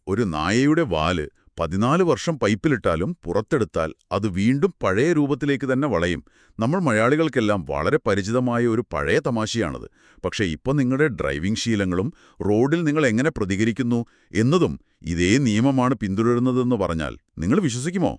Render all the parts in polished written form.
ഒരു നായയുടെ വാല് 14 വർഷം പൈപ്പിലിട്ടാലും പുറത്തെടുത്താൽ അത് വീണ്ടും പഴയ രൂപത്തിലേക്ക് തന്നെ വളയും. നമ്മൾ മലയാളികൾക്കെല്ലാം വളരെ പരിചിതമായ ഒരു പഴയ തമാശയാണത്. പക്ഷേ ഇപ്പോൾ നിങ്ങളുടെ ഡ്രൈവിംഗ് ശീലങ്ങളും റോഡിൽ നിങ്ങൾ എങ്ങനെ പ്രതികരിക്കുന്നു എന്നതും ഇതേ നിയമമാണ് പിന്തുടരുന്നതെന്ന് പറഞ്ഞാൽ നിങ്ങൾ വിശ്വസിക്കുമോ?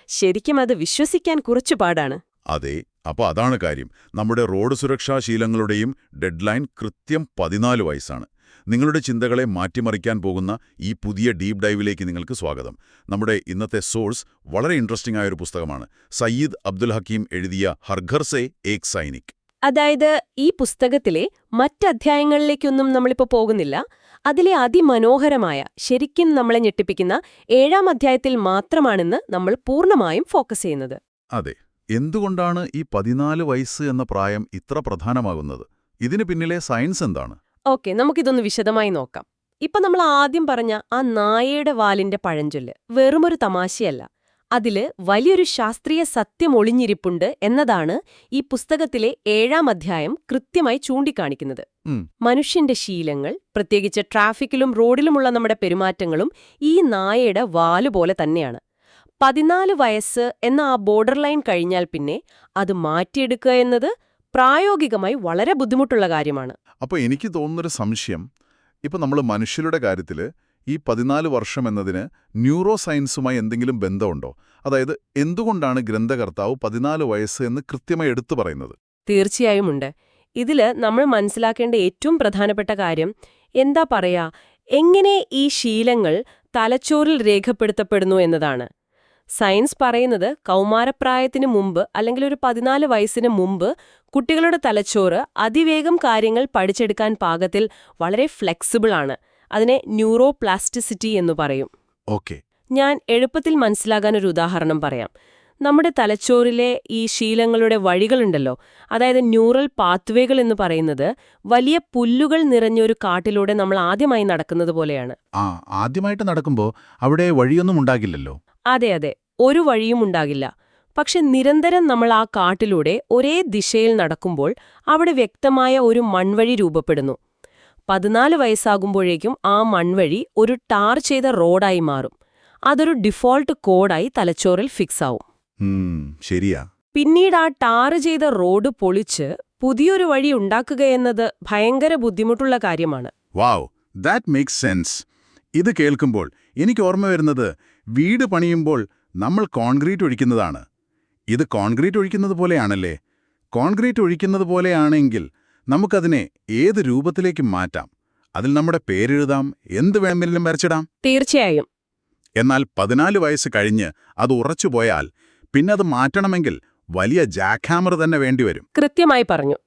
ശരിക്കും അത് വിശ്വസിക്കാൻ കുറച്ചു പാടാണ്. അതെ, അപ്പോൾ അതാണ് കാര്യം. നമ്മുടെ റോഡ് സുരക്ഷാ ശീലങ്ങളുടെയും ഡെഡ്ലൈൻ കൃത്യം 14 വയസ്സാണ്. നിങ്ങളുടെ ചിന്തകളെ മാറ്റിമറിക്കാൻ പോകുന്ന ഈ പുതിയ ഡീപ് ഡൈവിലേക്ക് നിങ്ങൾക്ക് സ്വാഗതം. നമ്മുടെ ഇന്നത്തെ സോഴ്സ് വളരെ ഇൻട്രസ്റ്റിംഗ് ആയൊരു പുസ്തകമാണ്. സയ്യിദ് അബ്ദുൽ ഹക്കീം എഴുതിയ ഹർഘർ സേ ഏക് സൈനിക്. അതായത് ഈ പുസ്തകത്തിലെ മറ്റധ്യായങ്ങളിലേക്കൊന്നും നമ്മളിപ്പോൾ പോകുന്നില്ല. അതിലെ അതിമനോഹരമായ, ശരിക്കും നമ്മളെ ഞെട്ടിപ്പിക്കുന്ന 7-ാം അധ്യായത്തിൽ മാത്രമാണെന്ന് നമ്മൾ പൂർണ്ണമായും ഫോക്കസ് ചെയ്യുന്നത്. അതെ, എന്തുകൊണ്ടാണ് ഈ 14 വയസ്സ് എന്ന പ്രായം ഇത്ര പ്രധാനമാകുന്നത്? ഇതിന് പിന്നിലെ സയൻസ് എന്താണ്? ഓക്കെ, നമുക്കിതൊന്ന് വിശദമായി നോക്കാം. ഇപ്പൊ നമ്മൾ ആദ്യം പറഞ്ഞ ആ നായയുടെ വാലിന്റെ പഴഞ്ചൊല്ല് വെറുമൊരു തമാശയല്ല. അതില് വലിയൊരു ശാസ്ത്രീയ സത്യം ഒളിഞ്ഞിരിപ്പുണ്ട് എന്നതാണ് ഈ പുസ്തകത്തിലെ 7-ാം അധ്യായം കൃത്യമായി ചൂണ്ടിക്കാണിക്കുന്നത്. മനുഷ്യന്റെ ശീലങ്ങൾ, പ്രത്യേകിച്ച് ട്രാഫിക്കിലും റോഡിലുമുള്ള നമ്മുടെ പെരുമാറ്റങ്ങളും ഈ നായയുടെ വാലുപോലെ തന്നെയാണ്. 14 വയസ്സ് എന്ന ആ ബോർഡർ ലൈൻ കഴിഞ്ഞാൽ പിന്നെ അത് മാറ്റിയെടുക്കുക എന്നത് പ്രായോഗികമായി വളരെ ബുദ്ധിമുട്ടുള്ള കാര്യമാണ്. അപ്പോൾ എനിക്ക് തോന്നുന്നൊരു സംശയം, ഇപ്പൊ നമ്മൾ മനുഷ്യരുടെ കാര്യത്തിൽ ഈ 14 വർഷം എന്നതിന് ന്യൂറോ സയൻസുമായി എന്തെങ്കിലും ബന്ധമുണ്ടോ? അതായത് എന്തുകൊണ്ടാണ് ഗ്രന്ഥകർത്താവ് 14 വയസ്സ് എന്ന് കൃത്യമായി എടുത്തു പറയുന്നത്? തീർച്ചയായും ഉണ്ട്. ഇതില് നമ്മൾ മനസ്സിലാക്കേണ്ട ഏറ്റവും പ്രധാനപ്പെട്ട കാര്യം എന്താ പറയാ, എങ്ങനെ ഈ ശീലങ്ങൾ തലച്ചോറിൽ രേഖപ്പെടുത്തപ്പെടുന്നു എന്നതാണ്. സയൻസ് പറയുന്നത് കൗമാരപ്രായത്തിന് മുമ്പ് അല്ലെങ്കിൽ ഒരു 14 വയസ്സിന് മുമ്പ് കുട്ടികളുടെ തലച്ചോറ് അതിവേഗം കാര്യങ്ങൾ പഠിച്ചെടുക്കാൻ പാകത്തിൽ വളരെ ഫ്ലെക്സിബിൾ ആണ്. അതിനെ ന്യൂറോ പ്ലാസ്റ്റിസിറ്റി എന്ന് പറയും. ഓക്കെ, ഞാൻ എളുപ്പത്തിൽ മനസ്സിലാകാൻ ഒരു ഉദാഹരണം പറയാം. നമ്മുടെ തലച്ചോറിലെ ഈ ശീലങ്ങളുടെ വഴികളുണ്ടല്ലോ, അതായത് ന്യൂറൽ പാത്വേകൾ എന്ന് പറയുന്നത് വലിയ പുല്ലുകൾ നിറഞ്ഞൊരു കാട്ടിലൂടെ നമ്മൾ ആദ്യമായി നടക്കുന്നത് പോലെയാണ്. ആദ്യമായിട്ട് നടക്കുമ്പോൾ അവിടെ വഴിയൊന്നും ഉണ്ടാകില്ലല്ലോ. അതെ, ഒരു വഴിയും ഉണ്ടാകില്ല. പക്ഷെ നിരന്തരം നമ്മൾ ആ കാട്ടിലൂടെ ഒരേ ദിശയിൽ നടക്കുമ്പോൾ അവിടെ വ്യക്തമായ ഒരു മൺവഴി രൂപപ്പെടുന്നു. 14 വയസ്സാകുമ്പോഴേക്കും ആ മൺവഴി ഒരു ടാർ ചെയ്ത റോഡായി മാറും. അതൊരു ഡിഫോൾട്ട് കോഡായി തലച്ചോറിൽ ഫിക്സ് ആവും. ശരിയാ. പിന്നീട് ആ ടാർ ചെയ്ത റോഡ് പൊളിച്ച് പുതിയൊരു വഴി ഉണ്ടാക്കുകയെന്നത് ഭയങ്കര ബുദ്ധിമുട്ടുള്ള കാര്യമാണ്. വാവ്, ദാറ്റ് മേക്സ് സെൻസ്. ഇത് കേൾക്കുമ്പോൾ എനിക്ക് ഓർമ്മ വരുന്നത് വീട് പണിയുമ്പോൾ നമ്മൾ കോൺക്രീറ്റ് ഒഴിക്കുന്നതാണ്. ഇത് കോൺക്രീറ്റ് ഒഴിക്കുന്നത് പോലെയാണല്ലേ? കോൺക്രീറ്റ് ഒഴിക്കുന്നത് പോലെയാണെങ്കിൽ നമുക്കതിനെ ഏത് രൂപത്തിലേക്കും മാറ്റാം. അതിൽ നമ്മുടെ പേരെഴുതാം, എന്ത് വേണമെങ്കിലും വരച്ചിടാം. തീർച്ചയായും. എന്നാൽ 14 വയസ്സ് കഴിഞ്ഞ് അത് ഉറച്ചുപോയാൽ പിന്നെ അത് മാറ്റണമെങ്കിൽ വലിയ ജാക്ക് ഹാമർ തന്നെ വേണ്ടിവരും. കൃത്യമായി പറഞ്ഞു.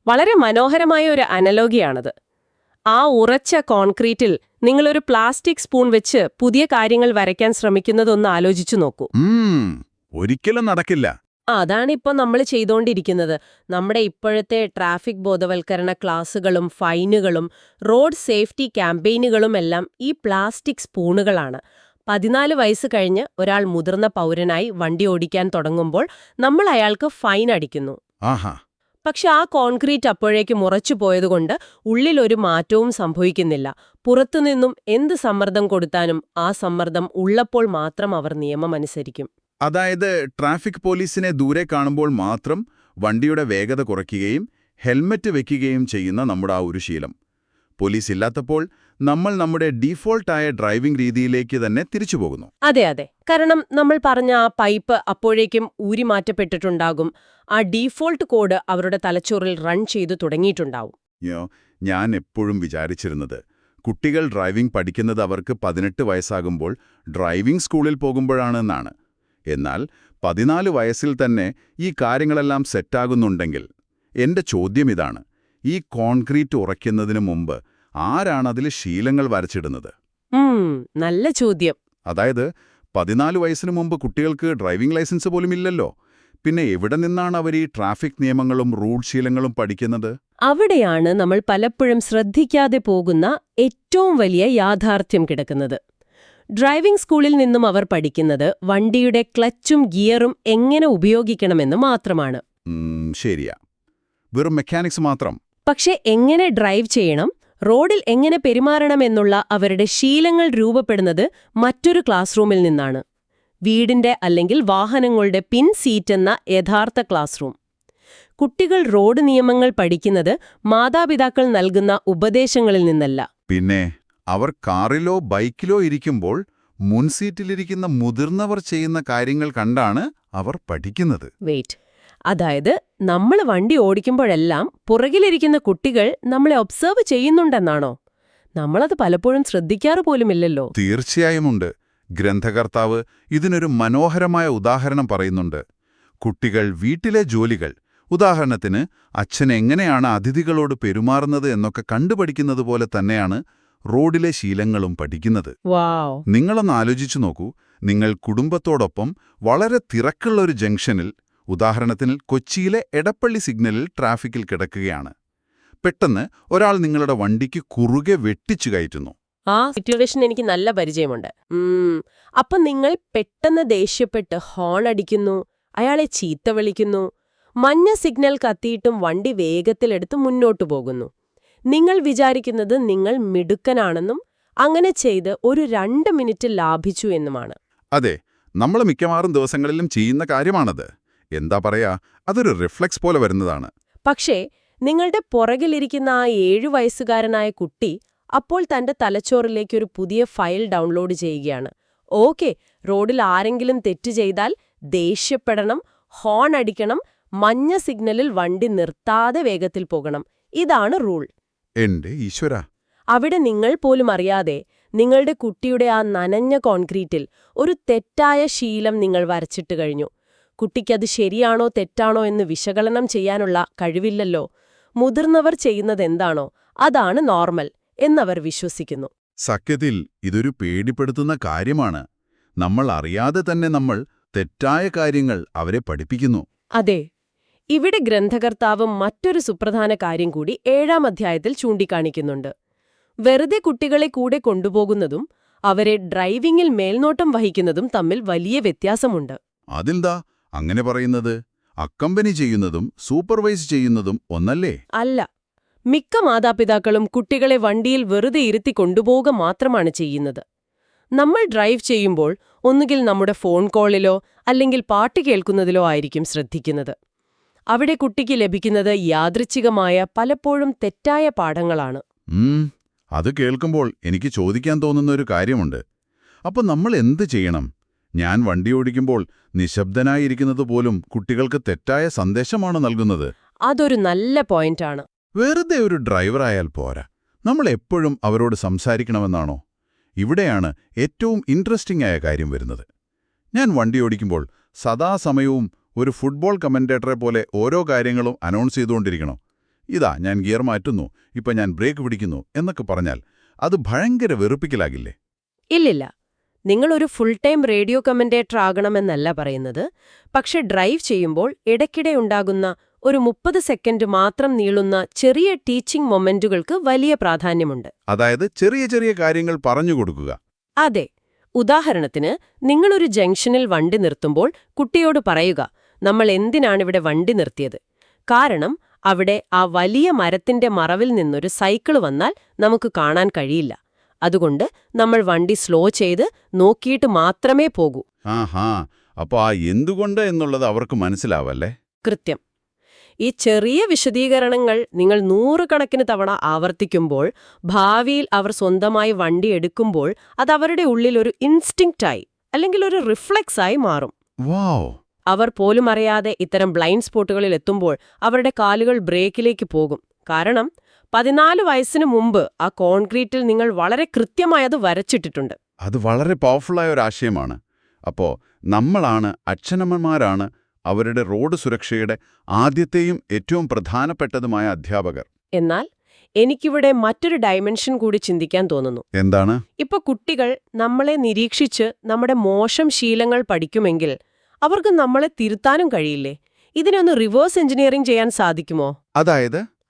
വളരെ മനോഹരമായ ഒരു അനലോഗിയാണത്. ആ ഉറച്ച കോൺക്രീറ്റിൽ നിങ്ങളൊരു പ്ലാസ്റ്റിക് സ്പൂൺ വെച്ച് പുതിയ കാര്യങ്ങൾ വരയ്ക്കാൻ ശ്രമിക്കുന്നതൊന്ന് ആലോചിച്ചു നോക്കൂ. ഒരിക്കലും നടക്കില്ല. അതാണിപ്പോൾ നമ്മൾ ചെയ്തുകൊണ്ടിരിക്കുന്നത്. നമ്മുടെ ഇപ്പോഴത്തെ ട്രാഫിക് ബോധവൽക്കരണ ക്ലാസുകളും ഫൈനുകളും റോഡ് സേഫ്റ്റി ക്യാമ്പയിനുകളും എല്ലാം ഈ പ്ലാസ്റ്റിക് സ്പൂണുകളാണ്. 14 വയസ്സ് കഴിഞ്ഞ് ഒരാൾ മുതിർന്ന പൗരനായി വണ്ടി ഓടിക്കാൻ തുടങ്ങുമ്പോൾ നമ്മൾ അയാൾക്ക് ഫൈൻ അടിക്കുന്നു. പക്ഷെ ആ കോൺക്രീറ്റ് അപ്പോഴേക്കും ഉറച്ചു പോയതുകൊണ്ട് ഉള്ളിലൊരു മാറ്റവും സംഭവിക്കുന്നില്ല. പുറത്തുനിന്നും എന്ത് സമ്മർദ്ദം കൊടുത്താലും ആ സമ്മർദ്ദം ഉള്ളപ്പോൾ മാത്രം അവർ നിയമമനുസരിക്കും. അതായത് ട്രാഫിക് പോലീസിനെ ദൂരെ കാണുമ്പോൾ മാത്രം വണ്ടിയുടെ വേഗത കുറയ്ക്കുകയും ഹെൽമറ്റ് വെക്കുകയും ചെയ്യുന്ന നമ്മുടെ ആ ഒരു ശീലം. പോലീസ് ഇല്ലാത്തപ്പോൾ നമ്മൾ നമ്മുടെ ഡീഫോൾട്ടായ ഡ്രൈവിംഗ് രീതിയിലേക്ക് തന്നെ തിരിച്ചു പോകുന്നു. അതെ, കാരണം നമ്മൾ പറഞ്ഞ ആ പൈപ്പ് അപ്പോഴേക്കും ഊരിമാറ്റപ്പെട്ടിട്ടുണ്ടാകും. ആ ഡീഫോൾട്ട് കോഡ് അവരുടെ തലച്ചോറിൽ റൺ ചെയ്തു തുടങ്ങിയിട്ടുണ്ടാവും. ഞാൻ എപ്പോഴും വിചാരിച്ചിരുന്നത് കുട്ടികൾ ഡ്രൈവിംഗ് പഠിക്കുന്നത് അവർക്ക് 18 വയസ്സാകുമ്പോൾ ഡ്രൈവിംഗ് സ്കൂളിൽ പോകുമ്പോഴാണെന്നാണ്. എന്നാൽ 14 വയസ്സിൽ തന്നെ ഈ കാര്യങ്ങളെല്ലാം സെറ്റാകുന്നുണ്ടെങ്കിൽ എന്റെ ചോദ്യം ഇതാണ്: ഈ കോൺക്രീറ്റ് ഉറയ്ക്കുന്നതിന് മുമ്പ് ആരാണ് അതിൽ ശീലങ്ങൾ വരച്ചിടുന്നത്? നല്ല ചോദ്യം. അതായത് 14 വയസ്സിന് മുമ്പ് കുട്ടികൾക്ക് ഡ്രൈവിംഗ് ലൈസൻസ് പോലും ഇല്ലല്ലോ. പിന്നെ എവിടെ നിന്നാണ് അവർ ഈ ട്രാഫിക് നിയമങ്ങളും റൂൾ ശീലങ്ങളും പഠിക്കുന്നത്? അവിടെയാണ് നമ്മൾ പലപ്പോഴും ശ്രദ്ധിക്കാതെ പോകുന്ന ഏറ്റവും വലിയ യാഥാർത്ഥ്യം കിടക്കുന്നത്. ഡ്രൈവിംഗ് സ്കൂളിൽ നിന്നും അവർ പഠിക്കുന്നത് വണ്ടിയുടെ ക്ലച്ചും ഗിയറും എങ്ങനെ ഉപയോഗിക്കണമെന്ന് മാത്രമാണ്. ശരിയാ, വെറും മെക്കാനിക്സ് മാത്രം. പക്ഷെ എങ്ങനെ ഡ്രൈവ് ചെയ്യണം, റോഡിൽ എങ്ങനെ പെരുമാറണമെന്നുള്ള അവരുടെ ശീലങ്ങൾ രൂപപ്പെടുന്നത് മറ്റൊരു ക്ലാസ് റൂമിൽ നിന്നാണ്. വീടിന്റെ അല്ലെങ്കിൽ വാഹനങ്ങളുടെ പിൻ സീറ്റ് എന്ന യഥാർത്ഥ ക്ലാസ് റൂം. കുട്ടികൾ റോഡ് നിയമങ്ങൾ പഠിക്കുന്നത് മാതാപിതാക്കൾ നൽകുന്ന ഉപദേശങ്ങളിൽ നിന്നല്ല. പിന്നെ അവർ കാറിലോ ബൈക്കിലോ ഇരിക്കുമ്പോൾ മുൻസീറ്റിലിരിക്കുന്ന മുതിർന്നവർ ചെയ്യുന്ന കാര്യങ്ങൾ കണ്ടാണ് അവർ പഠിക്കുന്നത്. വെയിറ്റ്, അതായത് നമ്മൾ വണ്ടി ഓടിക്കുമ്പോഴെല്ലാം പുറകിലിരിക്കുന്ന കുട്ടികൾ നമ്മളെ ഒബ്സർവ് ചെയ്യുന്നുണ്ടെന്നാണോ? നമ്മളത് പലപ്പോഴും ശ്രദ്ധിക്കാറ് പോലുമില്ലല്ലോ. തീർച്ചയായുമുണ്ട്. ഗ്രന്ഥകർത്താവ് ഇതിനൊരു മനോഹരമായ ഉദാഹരണം പറയുന്നുണ്ട്. കുട്ടികൾ വീട്ടിലെ ജോലികൾ, ഉദാഹരണത്തിന് അച്ഛൻ എങ്ങനെയാണ് അതിഥികളോട് പെരുമാറുന്നത് എന്നൊക്കെ കണ്ടുപഠിക്കുന്നത് പോലെ തന്നെയാണ് റോഡിലെ ശീലങ്ങളും പഠിക്കുന്നത്. വാവ്! നിങ്ങളൊന്ന് ആലോചിച്ചു നോക്കൂ. നിങ്ങൾ കുടുംബത്തോടൊപ്പം വളരെ തിരക്കുള്ള ഒരു ജംഗ്ഷനിൽ, ഉദാഹരണത്തിന് കൊച്ചിയിലെ എടപ്പള്ളി സിഗ്നലിൽ ട്രാഫിക്കിൽ കിടക്കുകയാണ്. പെട്ടെന്ന് ഒരാൾ നിങ്ങളുടെ വണ്ടിക്ക് കുറുകെ വെട്ടിച്ചു കയറ്റുന്നു. ആ സിറ്റുവേഷൻ എനിക്ക് നല്ല പരിചയമുണ്ട്. അപ്പം നിങ്ങൾ പെട്ടെന്ന് ദേഷ്യപ്പെട്ട് ഹോൺ അടിക്കുന്നു, അയാളെ ചീത്ത വിളിക്കുന്നു, മഞ്ഞ സിഗ്നൽ കത്തിയിട്ടും വണ്ടി വേഗത്തിലെടുത്ത് മുന്നോട്ടു പോകുന്നു. നിങ്ങൾ വിചാരിക്കുന്നത് നിങ്ങൾ മിടുക്കനാണെന്നും അങ്ങനെ ചെയ്ത് ഒരു 2 മിനിറ്റ് ലാഭിച്ചു എന്നുമാണ്. അതെ, നമ്മൾ മിക്കവാറും ദിവസങ്ങളിലും ചെയ്യുന്ന കാര്യമാണത്. എന്താ പറയാ, അതൊരു റിഫ്ലെക്സ് പോലെ വരുന്നതാണ്. പക്ഷേ നിങ്ങളുടെ പുറകിലിരിക്കുന്ന ആ 7 വയസ്സുകാരനായ കുട്ടി അപ്പോൾ തന്റെ തലച്ചോറിലേക്ക് ഒരു പുതിയ ഫയൽ ഡൗൺലോഡ് ചെയ്യുകയാണ്. ഓക്കെ, റോഡിൽ ആരെങ്കിലും തെറ്റ് ചെയ്താൽ ദേഷ്യപ്പെടണം, ഹോൺ അടിക്കണം, മഞ്ഞ സിഗ്നലിൽ വണ്ടി നിർത്താതെ വേഗത്തിൽ പോകണം. ഇതാണ് റൂൾ. എന്റെ ഈശ്വരാ! അവിടെ നിങ്ങൾ പോലും അറിയാതെ നിങ്ങളുടെ കുട്ടിയുടെ ആ നനഞ്ഞ കോൺക്രീറ്റിൽ ഒരു തെറ്റായ ശീലം നിങ്ങൾ വരച്ചിട്ട് കഴിഞ്ഞു. കുട്ടിക്കത് ശരിയാണോ തെറ്റാണോ എന്ന് വിശകലനം ചെയ്യാനുള്ള കഴിവില്ലല്ലോ. മുതിർന്നവർ ചെയ്യുന്നതെന്താണോ അതാണ് നോർമൽ എന്നവർ വിശ്വസിക്കുന്നു. സത്യത്തിൽ ഇതൊരു പേടിപ്പെടുത്തുന്ന കാര്യമാണ്. നമ്മൾ അറിയാതെ തന്നെ നമ്മൾ തെറ്റായ കാര്യങ്ങൾ അവരെ പഠിപ്പിക്കുന്നു. അതെ, ഇവിടെ ഗ്രന്ഥകർത്താവ് മറ്റൊരു സുപ്രധാന കാര്യം കൂടി 7-ാം അധ്യായത്തിൽ ചൂണ്ടിക്കാണിക്കുന്നുണ്ട്. വെറുതെ കുട്ടികളെ കൂടെ കൊണ്ടുപോകുന്നതും അവരെ ഡ്രൈവിംഗിൽ മേൽനോട്ടം വഹിക്കുന്നതും തമ്മിൽ വലിയ വ്യത്യാസമുണ്ട്. അതെന്താ അങ്ങനെ പറയുന്നത്? അക്കമ്പനി ചെയ്യുന്നതും സൂപ്പർവൈസ് ചെയ്യുന്നതും ഒന്നല്ലേ? അല്ല, മിക്ക മാതാപിതാക്കളും കുട്ടികളെ വണ്ടിയിൽ വെറുതെ ഇരുത്തി കൊണ്ടുപോവുക മാത്രമാണ് ചെയ്യുന്നത്. നമ്മൾ ഡ്രൈവ് ചെയ്യുമ്പോൾ ഒന്നുകിൽ നമ്മുടെ ഫോൺ കോളിലോ അല്ലെങ്കിൽ പാട്ട് കേൾക്കുന്നതിലോ ആയിരിക്കും ശ്രദ്ധിക്കുന്നത്. അവിടെ കുട്ടിക്ക് ലഭിക്കുന്നത് യാദൃച്ഛികമായ പലപ്പോഴും തെറ്റായ പാഠങ്ങളാണ്. അത് കേൾക്കുമ്പോൾ എനിക്ക് ചോദിക്കാൻ തോന്നുന്ന ഒരു കാര്യമുണ്ട്. അപ്പോൾ നമ്മൾ എന്ത് ചെയ്യണം? ഞാൻ വണ്ടി ഓടിക്കുമ്പോൾ നിശബ്ദനായിരിക്കുന്നത് പോലും കുട്ടികൾക്ക് തെറ്റായ സന്ദേശമാണ് നൽകുന്നത്. അതൊരു നല്ല പോയിന്റാണ്. വെറുതെ ഒരു ഡ്രൈവറായാൽ പോരാ, നമ്മൾ എപ്പോഴും അവരോട് സംസാരിക്കണമെന്നാണോ? ഇവിടെയാണ് ഏറ്റവും ഇൻട്രസ്റ്റിംഗ് ആയ കാര്യം വരുന്നത്. ഞാൻ വണ്ടി ഓടിക്കുമ്പോൾ സദാസമയവും ഒരു ഫുട്ബോൾ കമന്റേറ്ററെ പോലെ ഓരോ കാര്യങ്ങളും അനൗൺസ് ചെയ്തുകൊണ്ടിരിക്കണോ? ഇതാ ഞാൻ ഗിയർ മാറ്റുന്നു, ഇപ്പം ഞാൻ ബ്രേക്ക് പിടിക്കുന്നു എന്നൊക്കെ പറഞ്ഞാൽ അത് ഭയങ്കര വെറുപ്പിക്കലാകില്ലേ? ഇല്ലില്ല, നിങ്ങളൊരു ഫുൾ ടൈം റേഡിയോ കമന്റേറ്റർ ആകണമെന്നല്ല പറയുന്നത്. പക്ഷെ ഡ്രൈവ് ചെയ്യുമ്പോൾ ഇടയ്ക്കിടെ ഉണ്ടാകുന്ന ഒരു 30 സെക്കൻഡ് മാത്രം നീളുന്ന ചെറിയ ടീച്ചിംഗ് മൊമെന്റുകൾക്ക് വലിയ പ്രാധാന്യമുണ്ട്. അതായത് ചെറിയ ചെറിയ കാര്യങ്ങൾ പറഞ്ഞുകൊടുക്കുക. അതെ, ഉദാഹരണത്തിന് നിങ്ങളൊരു ജംഗ്ഷനിൽ വണ്ടി നിർത്തുമ്പോൾ കുട്ടിയോട് പറയുക, നമ്മൾ എന്തിനാണിവിടെ വണ്ടി നിർത്തിയത്? കാരണം അവിടെ ആ വലിയ മരത്തിന്റെ മറവിൽ നിന്നൊരു സൈക്കിൾ വന്നാൽ നമുക്ക് കാണാൻ കഴിയില്ല. അതുകൊണ്ട് നമ്മൾ വണ്ടി സ്ലോ ചെയ്ത് നോക്കിയിട്ട് മാത്രമേ പോകൂ. ആഹാ, അപ്പോൾ ആ എന്തുകൊണ്ട് എന്നുള്ളത് അവർക്ക് മനസ്സിലാവല്ലേ? കൃത്യം. ഈ ചെറിയ വിശദീകരണങ്ങൾ നിങ്ങൾ 100 കണക്കിന് തവണ ആവർത്തിക്കുമ്പോൾ ഭാവിയിൽ അവർ സ്വന്തമായി വണ്ടി എടുക്കുമ്പോൾ അത് അവരുടെ ഉള്ളിൽ ഒരു ഇൻസ്റ്റിങ്ക്റ്റായി അല്ലെങ്കിൽ ഒരു റിഫ്ലെക്സായി മാറും. വാവ്! അവർ പോലും അറിയാതെ ഇത്തരം ബ്ലൈൻഡ് സ്പോട്ടുകളിൽ എത്തുമ്പോൾ അവരുടെ കാലുകൾ ബ്രേക്കിലേക്ക് പോകും. കാരണം 14 വയസ്സിന് മുമ്പ് ആ കോൺക്രീറ്റിൽ നിങ്ങൾ വളരെ കൃത്യമായത് വരച്ചിട്ടിട്ടുണ്ട്. അത് വളരെ പവർഫുള്ളായ ഒരു ആശയമാണ്. അപ്പോൾ നമ്മളാണ്, അച്ഛനമ്മമാരാണ് അവരുടെ റോഡ് സുരക്ഷയുടെ ആദ്യത്തെയും ഏറ്റവും പ്രധാനപ്പെട്ടതുമായ അധ്യാപകർ. എന്നാൽ എനിക്കിവിടെ മറ്റൊരു ഡയമെൻഷൻ കൂടി ചിന്തിക്കാൻ തോന്നുന്നു. എന്താണ്? ഇപ്പൊ കുട്ടികൾ നമ്മളെ നിരീക്ഷിച്ച് നമ്മുടെ മോശം ശീലങ്ങൾ പഠിക്കുമെങ്കിൽ അവർക്ക് നമ്മളെ തിരുത്താനും കഴിയില്ലേ? ഇതിനൊന്ന് റിവേഴ്സ് എഞ്ചിനീയറിംഗ് ചെയ്യാൻ സാധിക്കുമോ?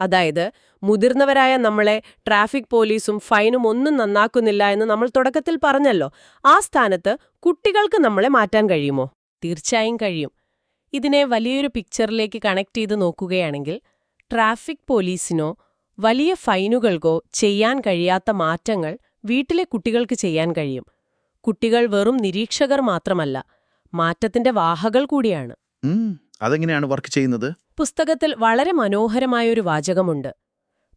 അതായത് മുതിർന്നവരായ നമ്മളെ ട്രാഫിക് പോലീസും ഫൈനും ഒന്നും നന്നാക്കുന്നില്ല എന്ന് നമ്മൾ തുടക്കത്തിൽ പറഞ്ഞല്ലോ. ആ സ്ഥാനത്ത് കുട്ടികൾക്ക് നമ്മളെ മാറ്റാൻ കഴിയുമോ? തീർച്ചയായും കഴിയും. ഇതിനെ വലിയൊരു പിക്ചറിലേക്ക് കണക്ട് ചെയ്ത് നോക്കുകയാണെങ്കിൽ ട്രാഫിക് പോലീസിനോ വലിയ ഫൈനുകൾക്കോ ചെയ്യാൻ കഴിയാത്ത മാറ്റങ്ങൾ വീട്ടിലെ കുട്ടികൾക്ക് ചെയ്യാൻ കഴിയും. കുട്ടികൾ വെറും നിരീക്ഷകർ മാത്രമല്ല, മാറ്റത്തിന്റെ വാഹകൾ കൂടിയാണ്. അതെങ്ങനെയാണ് വർക്ക് ചെയ്യുന്നത്? പുസ്തകത്തിൽ വളരെ മനോഹരമായൊരു വാചകമുണ്ട്.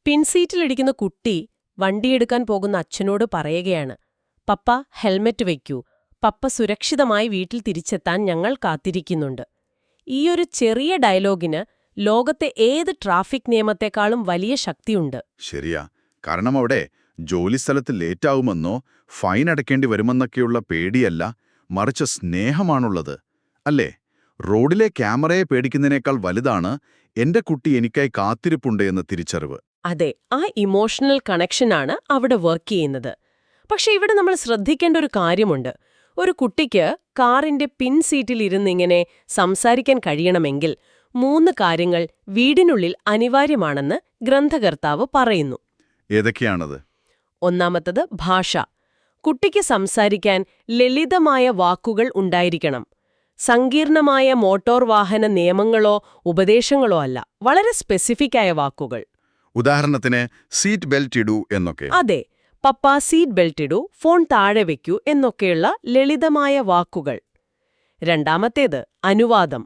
പിൻസീറ്റിലിരിക്കുന്ന കുട്ടി വണ്ടിയെടുക്കാൻ പോകുന്ന അച്ഛനോട് പറയുകയാണ്, പപ്പ ഹെൽമെറ്റ് വയ്ക്കൂ, പപ്പ സുരക്ഷിതമായി വീട്ടിൽ തിരിച്ചെത്താൻ ഞങ്ങൾ കാത്തിരിക്കുന്നുണ്ട്. ഈയൊരു ചെറിയ ഡയലോഗിന് ലോകത്തെ ഏത് ട്രാഫിക് നിയമത്തെക്കാളും വലിയ ശക്തിയുണ്ട്. ശരിയാ. കാരണം അവിടെ ജോലിസ്ഥലത്ത് ലേറ്റാവുമെന്നോ ഫൈൻ അടയ്ക്കേണ്ടി വരുമെന്നൊക്കെയുള്ള പേടിയല്ല, മറിച്ച് സ്നേഹമാണുള്ളത്. അല്ലേ? റോഡിലെ ക്യാമറയെ പേടിക്കുന്നതിനേക്കാൾ വലുതാണ് എന്റെ കുട്ടി എനിക്കായി കാത്തിരിപ്പുണ്ട് എന്ന തിരിച്ചറിവ്. അതെ, ആ ഇമോഷണൽ കണക്ഷനാണ് അവിടെ വർക്ക് ചെയ്യുന്നത്. പക്ഷെ ഇവിടെ നമ്മൾ ശ്രദ്ധിക്കേണ്ട ഒരു കാര്യമുണ്ട്. ഒരു കുട്ടിക്ക് കാറിന്റെ പിൻസീറ്റിൽ ഇരുന്നിങ്ങനെ സംസാരിക്കാൻ കഴിയണമെങ്കിൽ 3 കാര്യങ്ങൾ വീടിനുള്ളിൽ അനിവാര്യമാണെന്ന് ഗ്രന്ഥകർത്താവ് പറയുന്നു. ഏതൊക്കെയാണത്? ഒന്നാമത്തത് ഭാഷ. കുട്ടിക്ക് സംസാരിക്കാൻ ലളിതമായ വാക്കുകൾ ഉണ്ടായിരിക്കണം. സങ്കീർണമായ മോട്ടോർ വാഹന നിയമങ്ങളോ ഉപദേശങ്ങളോ അല്ല, വളരെ സ്പെസിഫിക്കായ വാക്കുകൾ. ഉദാഹരണത്തിന് സീറ്റ് ബെൽറ്റ് ഇടൂ എന്നൊക്കെ. അതെ, പപ്പ സീറ്റ് ബെൽറ്റ് ഇടൂ, ഫോൺ താഴെ വെക്കൂ എന്നൊക്കെയുള്ള ലളിതമായ വാക്കുകൾ. രണ്ടാമത്തേത് അനുവാദം.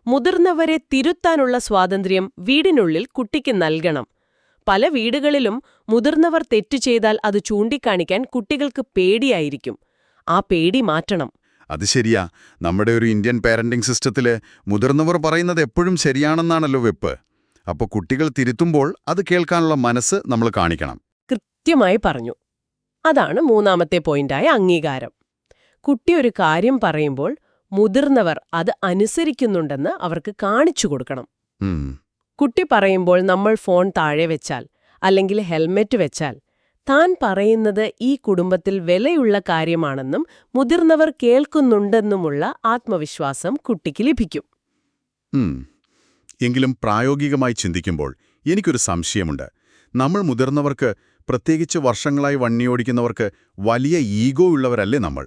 മുതിർന്നവരെ തിരുത്താനുള്ള സ്വാതന്ത്ര്യം വീടിനുള്ളിൽ കുട്ടിക്ക് നൽകണം. പല വീടുകളിലും മുതിർന്നവർ തെറ്റു ചെയ്താൽ അത് ചൂണ്ടിക്കാണിക്കാൻ കുട്ടികൾക്ക് പേടിയായിരിക്കും. ആ പേടി മാറ്റണം. അത് ശരിയാ. നമ്മുടെ ഒരു ഇന്ത്യൻ പാരന്റിംഗ് സിസ്റ്റത്തില് മുതിർന്നവർ പറയുന്നത് എപ്പോഴും ശരിയാണെന്നാണല്ലോ വെപ്പ്. അപ്പോൾ കുട്ടികൾ തിരുത്തുമ്പോൾ അത് കേൾക്കാനുള്ള മനസ്സ് നമ്മൾ കാണിക്കണം. കൃത്യമായി പറഞ്ഞു. അതാണ് മൂന്നാമത്തെ പോയിന്റായ അംഗീകാരം. കുട്ടി ഒരു കാര്യം പറയുമ്പോൾ മുതിർന്നവർ അത് അനുസരിക്കുന്നുണ്ടെന്ന് അവർക്ക് കാണിച്ചു കൊടുക്കണം. കുട്ടി പറയുമ്പോൾ നമ്മൾ ഫോൺ താഴെ വെച്ചാൽ അല്ലെങ്കിൽ ഹെൽമെറ്റ് വെച്ചാൽ താൻ പറയുന്നത് ഈ കുടുംബത്തിൽ വിലയുള്ള കാര്യമാണെന്നും മുതിർന്നവർ കേൾക്കുന്നുണ്ടെന്നുമുള്ള ആത്മവിശ്വാസം കുട്ടിക്ക് ലഭിക്കും. എങ്കിലും പ്രായോഗികമായി ചിന്തിക്കുമ്പോൾ എനിക്കൊരു സംശയമുണ്ട്. നമ്മൾ മുതിർന്നവർക്ക്, പ്രത്യേകിച്ച് വർഷങ്ങളായി വണ്ടിയോടിക്കുന്നവർക്ക് വലിയ ഈഗോ ഉള്ളവരല്ലേ നമ്മൾ?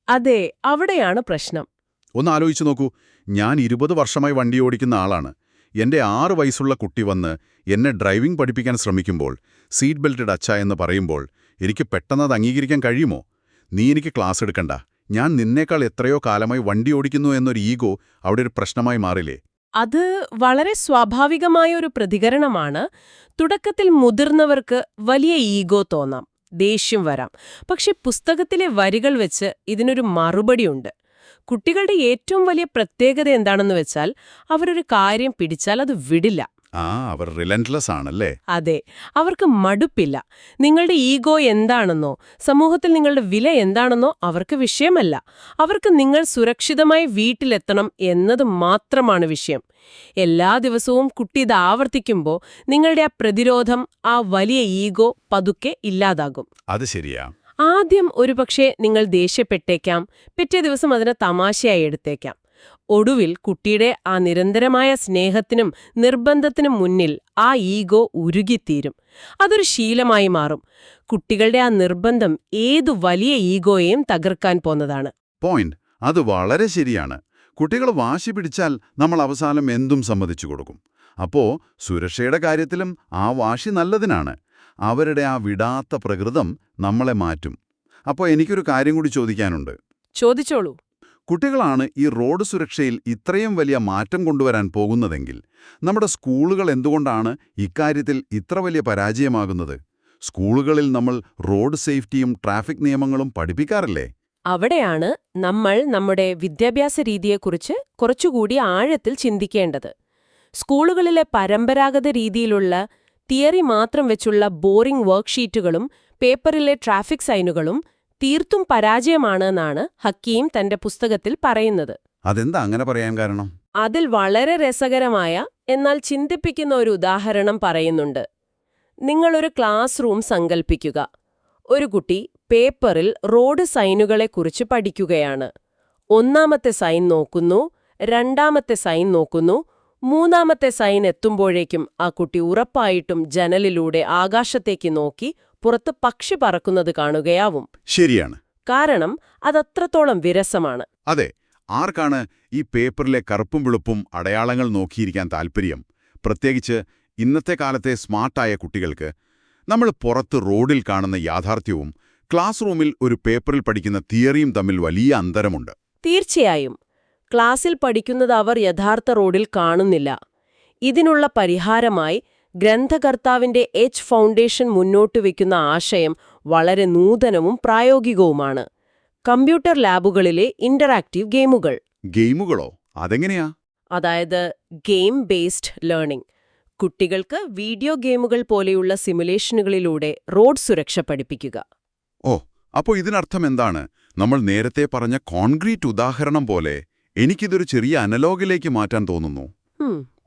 അതെ, അവിടെയാണ് പ്രശ്നം. ഒന്ന് ആലോചിച്ചു നോക്കൂ. ഞാൻ 20 വർഷമായി വണ്ടിയോടിക്കുന്ന ആളാണ്. എന്റെ 6 വയസ്സുള്ള കുട്ടി വന്ന് എന്നെ ഡ്രൈവിംഗ് പഠിപ്പിക്കാൻ ശ്രമിക്കുമ്പോൾ സീറ്റ് ബെൽറ്റ് ഇടച്ച എന്ന് പറയുമ്പോൾ എനിക്ക് പെട്ടെന്നത് അംഗീകരിക്കാൻ കഴിയുമോ? നീ എനിക്ക് ക്ലാസ് എടുക്കണ്ട, ഞാൻ നിന്നേക്കാൾ എത്രയോ കാലമായി വണ്ടി ഓടിക്കുന്നു എന്നൊരു ഈഗോ അവിടെ ഒരു പ്രശ്നമായി മാറില്ലേ? അത് വളരെ സ്വാഭാവികമായ ഒരു പ്രതികരണമാണ്. തുടക്കത്തിൽ മുതിർന്നവർക്ക് വലിയ ഈഗോ തോന്നാം, ദേഷ്യം വരാം. പക്ഷെ പുസ്തകത്തിലെ വരികൾ വെച്ച് ഇതിനൊരു മറുപടിയുണ്ട്. കുട്ടികളുടെ ഏറ്റവും വലിയ പ്രത്യേകത എന്താണെന്ന് വെച്ചാൽ അവരൊരു കാര്യം പിടിച്ചാൽ അത് വിടില്ല. അവർ റിലന്റ്ലെസ് ആണല്ലേ? അതെ, അവർക്ക് മടുപ്പില്ല. നിങ്ങളുടെ ഈഗോ എന്താണെന്നോ സമൂഹത്തിൽ നിങ്ങളുടെ വില എന്താണെന്നോ അവർക്ക് വിഷയമല്ല. അവർക്ക് നിങ്ങൾ സുരക്ഷിതമായി വീട്ടിലെത്തണം എന്നത് മാത്രമാണ് വിഷയം. എല്ലാ ദിവസവും കുട്ടി ഇത് ആവർത്തിക്കുമ്പോൾ നിങ്ങളുടെ ആ പ്രതിരോധം, ആ വലിയ ഈഗോ പതുക്കെ ഇല്ലാതാകും. അത് ശരിയാ. ആദ്യം ഒരുപക്ഷെ നിങ്ങൾ ദേഷ്യപ്പെട്ടേക്കാം, പിറ്റേ ദിവസം അതിനെ തമാശയായി എടുത്തേക്കാം. ഒടുവിൽ കുട്ടിയുടെ ആ നിരന്തരമായ സ്നേഹത്തിനും നിർബന്ധത്തിനും മുന്നിൽ ആ ഈഗോ ഉരുകിത്തീരും. അതൊരു ശീലമായി മാറും. കുട്ടികളുടെ ആ നിർബന്ധം ഏതു വലിയ ഈഗോയെയും തകർക്കാൻ പോന്നതാണ്. പോയിന്റ്. അത് വളരെ ശരിയാണ്. കുട്ടികൾ വാശി പിടിച്ചാൽ നമ്മൾ അവസാനം എന്തും സമ്മതിച്ചു കൊടുക്കും. അപ്പോ സുരക്ഷയുടെ കാര്യത്തിലും ആ വാശി നല്ലതിനാണ്. അവരുടെ ആ വിടാത്ത പ്രകൃതം നമ്മളെ മാറ്റും. അപ്പോൾ എനിക്കൊരു കാര്യം കൂടി ചോദിക്കാനുണ്ട്. ചോദിച്ചോളൂ. കുട്ടികളാണ് ഈ റോഡ് സുരക്ഷയിൽ ഇത്രയും വലിയ മാറ്റം കൊണ്ടുവരാൻ പോകുന്നതെങ്കിൽ നമ്മുടെ സ്കൂളുകൾ എന്തുകൊണ്ടാണ് ഇക്കാര്യത്തിൽ ഇത്ര വലിയ പരാജയമാകുന്നത്? സ്കൂളുകളിൽ നമ്മൾ റോഡ് സേഫ്റ്റിയും ട്രാഫിക് നിയമങ്ങളും പഠിപ്പിക്കാറില്ലേ? അവിടെയാണ് നമ്മൾ നമ്മുടെ വിദ്യാഭ്യാസ രീതിയെക്കുറിച്ച് കുറച്ചുകൂടി ആഴത്തിൽ ചിന്തിക്കേണ്ടത്. സ്കൂളുകളിലെ പരമ്പരാഗത രീതിയിലുള്ള തിയറി മാത്രം വെച്ചുള്ള ബോറിംഗ് വർക്ക്ഷീറ്റുകളും പേപ്പറിലെ ട്രാഫിക് സൈനുകളും തീർത്തും പരാജയമാണെന്നാണ് ഹക്കീം തന്റെ പുസ്തകത്തിൽ പറയുന്നത്. അതെന്താ അങ്ങനെ പറയാൻ കാരണം? അതിൽ വളരെ രസകരമായ എന്നാൽ ചിന്തിപ്പിക്കുന്ന ഒരു ഉദാഹരണം പറയുന്നുണ്ട്. നിങ്ങളൊരു ക്ലാസ് റൂം സങ്കൽപ്പിക്കുക. ഒരു കുട്ടി പേപ്പറിൽ റോഡ് സൈനുകളെക്കുറിച്ച് പഠിക്കുകയാണ്. ഒന്നാമത്തെ സൈൻ നോക്കുന്നു, രണ്ടാമത്തെ സൈൻ നോക്കുന്നു, മൂന്നാമത്തെ സൈൻ എത്തുമ്പോഴേക്കും ആ കുട്ടി ഉറപ്പായിട്ടും ജനലിലൂടെ ആകാശത്തേക്ക് നോക്കി പുറത്ത് പക്ഷി പറക്കുന്നത് കാണുകയാവും. ശരിയാണ്. കാരണം അതത്രത്തോളം വിരസമാണ്. അതെ. ആർക്കാണ് ഈ പേപ്പറിലെ കറുപ്പും വെളുപ്പും അടയാളങ്ങൾ നോക്കിയിരിക്കാൻ താൽപ്പര്യം? പ്രത്യേകിച്ച് ഇന്നത്തെ കാലത്തെ സ്മാർട്ടായ കുട്ടികൾക്ക് നമ്മൾ പുറത്ത് റോഡിൽ കാണുന്ന യാഥാർത്ഥ്യവും ക്ലാസ് റൂമിൽ ഒരു പേപ്പറിൽ പഠിക്കുന്ന തിയറിയും തമ്മിൽ വലിയ അന്തരമുണ്ട്. തീർച്ചയായും ക്ലാസ്സിൽ പഠിക്കുന്നത് അവർ യഥാർത്ഥ റോഡിൽ കാണുന്നില്ല. ഇതിനുള്ള പരിഹാരമായി ഗ്രന്ഥകർത്താവിന്റെ എച്ച് ഫൗണ്ടേഷൻ മുന്നോട്ട് വയ്ക്കുന്ന ആശയം വളരെ നൂതനവും പ്രായോഗികവുമാണ്. കമ്പ്യൂട്ടർ ലാബുകളിലെ ഇന്ററാക്റ്റീവ് ഗെയിമുകൾ. ഗെയിമുകളോ? അതെങ്ങനെയാ? അതായത് ഗെയിം ബേസ്ഡ് ലേണിംഗ്. കുട്ടികൾക്ക് വീഡിയോ ഗെയിമുകൾ പോലെയുള്ള സിമുലേഷനുകളിലൂടെ റോഡ് സുരക്ഷ പഠിപ്പിക്കുക. ഓ, അപ്പോൾ ഇതിനർത്ഥം എന്താണ്? നമ്മൾ നേരത്തെ പറഞ്ഞ കോൺക്രീറ്റ് ഉദാഹരണം പോലെ എനിക്കിതൊരു ചെറിയ അനലോഗിലേക്ക് മാറ്റാൻ തോന്നുന്നു.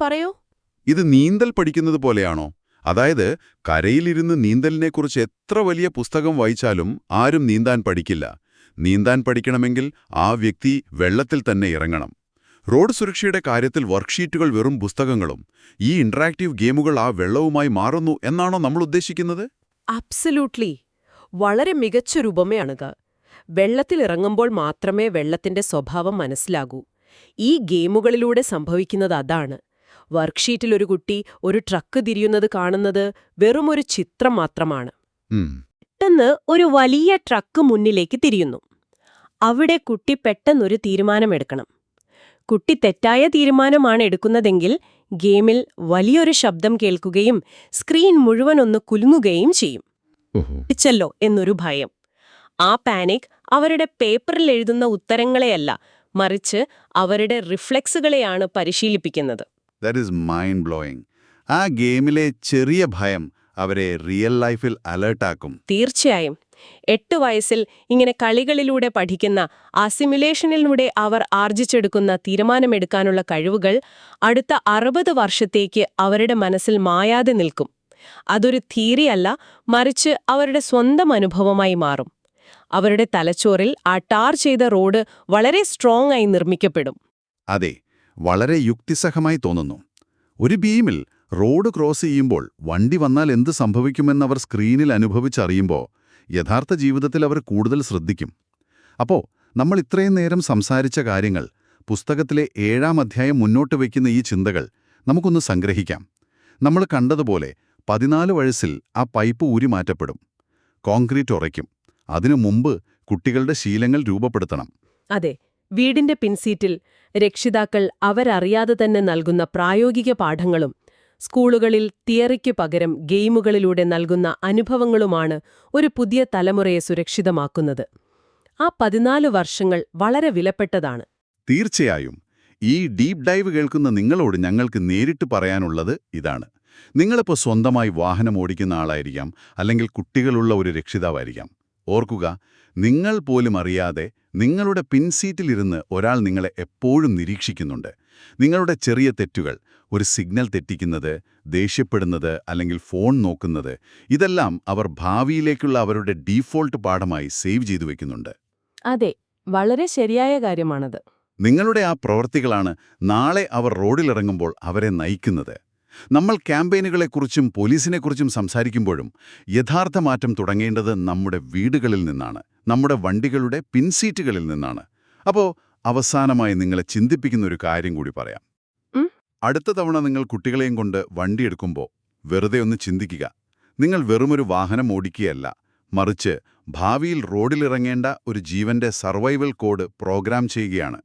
പറയൂ. ഇത് നീന്തൽ പഠിക്കുന്നത് പോലെയാണോ? അതായത് കരയിലിരുന്ന് നീന്തലിനെക്കുറിച്ച് എത്ര വലിയ പുസ്തകം വായിച്ചാലും ആരും നീന്താൻ പഠിക്കില്ല. നീന്താൻ പഠിക്കണമെങ്കിൽ ആ വ്യക്തി വെള്ളത്തിൽ തന്നെ ഇറങ്ങണം. റോഡ് സുരക്ഷയുടെ കാര്യത്തിൽ വർക്ക്ഷീറ്റുകൾ വെറും പുസ്തകങ്ങളും ഈ ഇന്ററാക്റ്റീവ് ഗെയിമുകൾ ആ വെള്ളവുമായി മാറുന്നു എന്നാണോ നമ്മൾ ഉദ്ദേശിക്കുന്നത്? അബ്സല്യൂട്ട്ലി. വളരെ മികച്ചൊരു ഉപമയാണിത്. വെള്ളത്തിലിറങ്ങുമ്പോൾ മാത്രമേ വെള്ളത്തിന്റെ സ്വഭാവം മനസ്സിലാകൂ. ഈ ഗെയിമുകളിലൂടെ സംഭവിക്കുന്നത് അതാണ്. വർക്ക്ഷീറ്റിൽ ഒരു കുട്ടി ഒരു ട്രക്ക് തിരിയുന്നത് കാണുന്നത് വെറുമൊരു ചിത്രം മാത്രമാണ്. പെട്ടെന്ന് ഒരു വലിയ ട്രക്ക് മുന്നിലേക്ക് തിരിയുന്നു. അവിടെ കുട്ടി പെട്ടെന്നൊരു തീരുമാനമെടുക്കണം. കുട്ടി തെറ്റായ തീരുമാനമാണ് എടുക്കുന്നതെങ്കിൽ ഗെയിമിൽ വലിയൊരു ശബ്ദം കേൾക്കുകയും സ്ക്രീൻ മുഴുവൻ ഒന്ന് കുലുങ്ങുകയും ചെയ്യും. ച്ചല്ലോ എന്നൊരു ഭയം. ആ പാനിക് അവരുടെ പേപ്പറിൽ എഴുതുന്ന ഉത്തരങ്ങളെയല്ല, മറിച്ച് അവരുടെ റിഫ്ലെക്സുകളെയാണ് പരിശീലിപ്പിക്കുന്നത്. That is mind blowing. ആ ഗെയിമിലെ ചെറിയ ഭയം അവരെ റിയൽ ലൈഫിൽ അലേർട്ടാക്കും. തീർച്ചയായും. 8 വയസ്സിൽ ഇങ്ങനെ കളികളിലൂടെ പഠിക്കുന്ന ആ സിമുലേഷനിലൂടെ അവർ ആർജിച്ചെടുക്കുന്ന തീരുമാനമെടുക്കാനുള്ള കഴിവുകൾ അടുത്ത 60 വർഷത്തേക്ക് അവരുടെ മനസ്സിൽ മായാതെ നിൽക്കും. അതൊരു തിയറിയല്ല, മറിച്ച് അവരുടെ സ്വന്തം അനുഭവമായി മാറും. അവരുടെ തലച്ചോറിൽ ആ ടാർ ചെയ്ത റോഡ് വളരെ സ്ട്രോങ് ആയി നിർമ്മിക്കപ്പെടും. അതെ, വളരെ യുക്തിസഹമായി തോന്നുന്നു. ഒരു ബീമിൽ റോഡ് ക്രോസ് ചെയ്യുമ്പോൾ വണ്ടി വന്നാൽ എന്ത് സംഭവിക്കുമെന്നവർ സ്ക്രീനിൽ അനുഭവിച്ചറിയുമ്പോൾ യഥാർത്ഥ ജീവിതത്തിൽ അവർ കൂടുതൽ ശ്രദ്ധിക്കും. അപ്പോൾ നമ്മൾ ഇത്രയും നേരം സംസാരിച്ച കാര്യങ്ങൾ, പുസ്തകത്തിലെ 7-ാം അധ്യായം മുന്നോട്ട് വയ്ക്കുന്ന ഈ ചിന്തകൾ നമുക്കൊന്ന് സംഗ്രഹിക്കാം. നമ്മൾ കണ്ടതുപോലെ 14 വയസ്സിൽ ആ പൈപ്പ് ഊരി മാറ്റപ്പെടും. കോൺക്രീറ്റ് ഉറയ്ക്കും. അതിനു മുമ്പ് കുട്ടികളുടെ ശീലങ്ങൾ രൂപപ്പെടുത്തണം. അതെ, വീടിന്റെ പിൻസീറ്റിൽ രക്ഷിതാക്കൾ അവരറിയാതെ തന്നെ നൽകുന്ന പ്രായോഗിക പാഠങ്ങളും സ്കൂളുകളിൽ തിയറിക്കു പകരം ഗെയിമുകളിലൂടെ നൽകുന്ന അനുഭവങ്ങളുമാണ് ഒരു പുതിയ തലമുറയെ സുരക്ഷിതമാക്കുന്നത്. ആ 14 വർഷങ്ങൾ വളരെ വിലപ്പെട്ടതാണ്. തീർച്ചയായും. ഈ ഡീപ് ഡൈവ് കേൾക്കുന്ന നിങ്ങളോട് ഞങ്ങൾക്ക് നേരിട്ട് പറയാനുള്ളത് ഇതാണ്. നിങ്ങളിപ്പോൾ സ്വന്തമായി വാഹനം ഓടിക്കുന്ന ആളായിരിക്കാം, അല്ലെങ്കിൽ കുട്ടികളുള്ള ഒരു രക്ഷിതാവായിരിക്കാം. ഓർക്കുക, നിങ്ങൾ പോലും അറിയാതെ നിങ്ങളുടെ പിൻസീറ്റിലിരുന്ന് ഒരാൾ നിങ്ങളെ എപ്പോഴും നിരീക്ഷിക്കുന്നുണ്ട്. നിങ്ങളുടെ ചെറിയ തെറ്റുകൾ, ഒരു സിഗ്നൽ തെറ്റിക്കുന്നത്, ദേഷ്യപ്പെടുന്നത്, അല്ലെങ്കിൽ ഫോൺ നോക്കുന്നത്, ഇതെല്ലാം അവർ ഭാവിയിലേക്കുള്ള അവരുടെ ഡീഫോൾട്ട് പാഠമായി സേവ് ചെയ്തു വെക്കുന്നുണ്ട്. അതെ, വളരെ ശരിയായ കാര്യമാണത്. നിങ്ങളുടെ ആ പ്രവൃത്തികളാണ് നാളെ അവർ റോഡിലിറങ്ങുമ്പോൾ അവരെ നയിക്കുന്നത്. നമ്മൾ ക്യാമ്പയിനുകളെക്കുറിച്ചും പോലീസിനെക്കുറിച്ചും സംസാരിക്കുമ്പോഴും യഥാർത്ഥ മാറ്റം തുടങ്ങേണ്ടത് നമ്മുടെ വീടുകളിൽ നിന്നാണ്, നമ്മുടെ വണ്ടികളുടെ പിൻസീറ്റുകളിൽ നിന്നാണ്. അപ്പോൾ അവസാനമായി നിങ്ങളെ ചിന്തിപ്പിക്കുന്ന ഒരു കാര്യം കൂടി പറയാം. അടുത്ത തവണ നിങ്ങൾ കുട്ടികളെയും കൊണ്ട് വണ്ടിയെടുക്കുമ്പോൾ വെറുതെ ഒന്ന് ചിന്തിക്കുക. നിങ്ങൾ വെറുമൊരു വാഹനം ഓടിക്കുകയല്ല, മറിച്ച് ഭാവിയിൽ റോഡിലിറങ്ങേണ്ട ഒരു ജീവന്റെ സർവൈവൽ കോഡ് പ്രോഗ്രാം ചെയ്യുകയാണ്.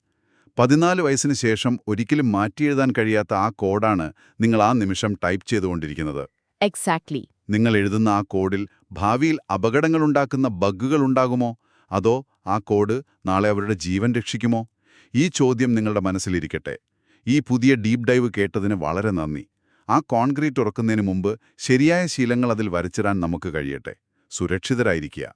14 വയസ്സിന് ശേഷം ഒരിക്കലും മാറ്റിയെഴുതാൻ കഴിയാത്ത ആ കോഡാണ് നിങ്ങൾ ആ നിമിഷം ടൈപ്പ് ചെയ്തുകൊണ്ടിരിക്കുന്നത്. എക്സാക്ട്ലി. നിങ്ങൾ എഴുതുന്ന ആ കോഡിൽ ഭാവിയിൽ അപകടങ്ങളുണ്ടാക്കുന്ന ബഗ്ഗുകൾ ഉണ്ടാകുമോ? അതോ ആ കോഡ് നാളെ അവരുടെ ജീവൻ രക്ഷിക്കുമോ? ഈ ചോദ്യം നിങ്ങളുടെ മനസ്സിലിരിക്കട്ടെ. ഈ പുതിയ ഡീപ് ഡൈവ് കേട്ടതിന് വളരെ നന്ദി. ആ കോൺക്രീറ്റ് ഉറക്കുന്നതിന് മുമ്പ് ശരിയായ ശീലങ്ങൾ അതിൽ വരച്ചിടാൻ നമുക്ക് കഴിയട്ടെ. സുരക്ഷിതരായിരിക്കുക.